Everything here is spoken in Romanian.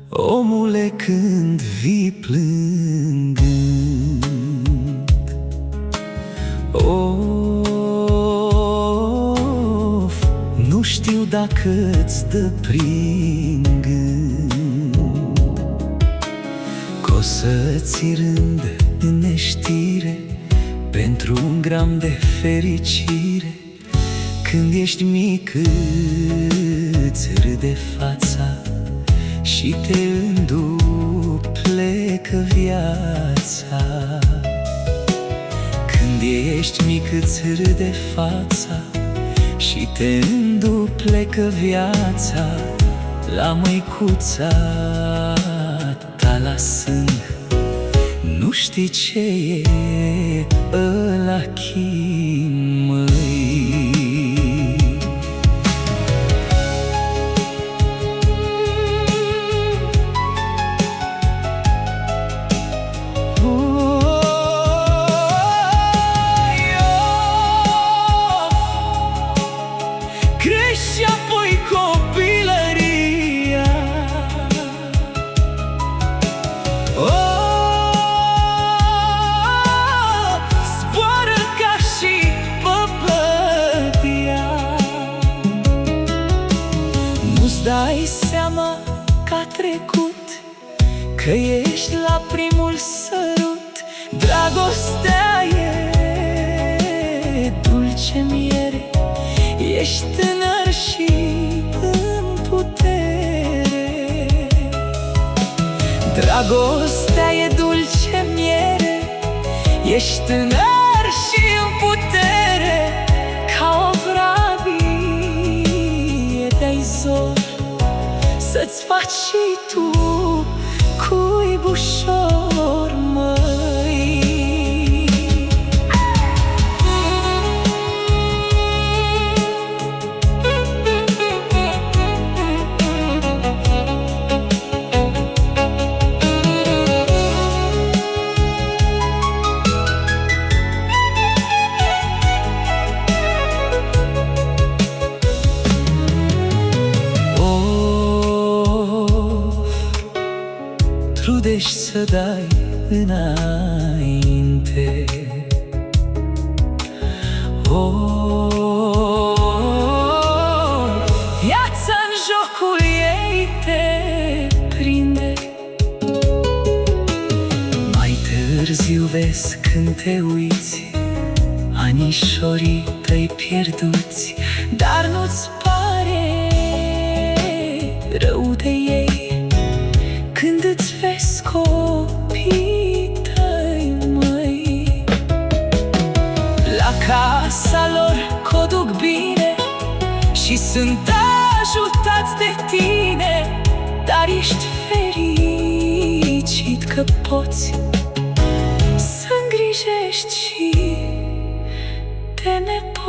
Omule, când vii plângând, nu știu dacă-ți dă prin gând că o să-ți rândă în neștire pentru un gram de fericire. Când ești mic îți râde fața și te înduplecă viața. Când ești mic îți râde fața și te înduplecă viața. La măicuța ta la sân nu știi ce e ăla chin, măi. Crești apoi copilăria, zboară ca și păpătia. Nu-ți dai seama că a trecut, că ești la primul sărut. Dragostea e dulce miere, ești tânăr și în putere. Dragostea e dulce miere, ești tânăr și în putere. Ca o vrabie de-ai zor, să-ți faci și tu cuibușor, măi. Trudești să dai înainte, viața-n jocul ei te prinde. Mai târziu vezi când te uiți anișorii tăi pierduți, dar nu-ți pare rău de ei când îți vezi copiii tăi, măi. La casa lor coduc bine și sunt ajutați de tine, dar ești fericit că poți să îngrijești și de nepoți.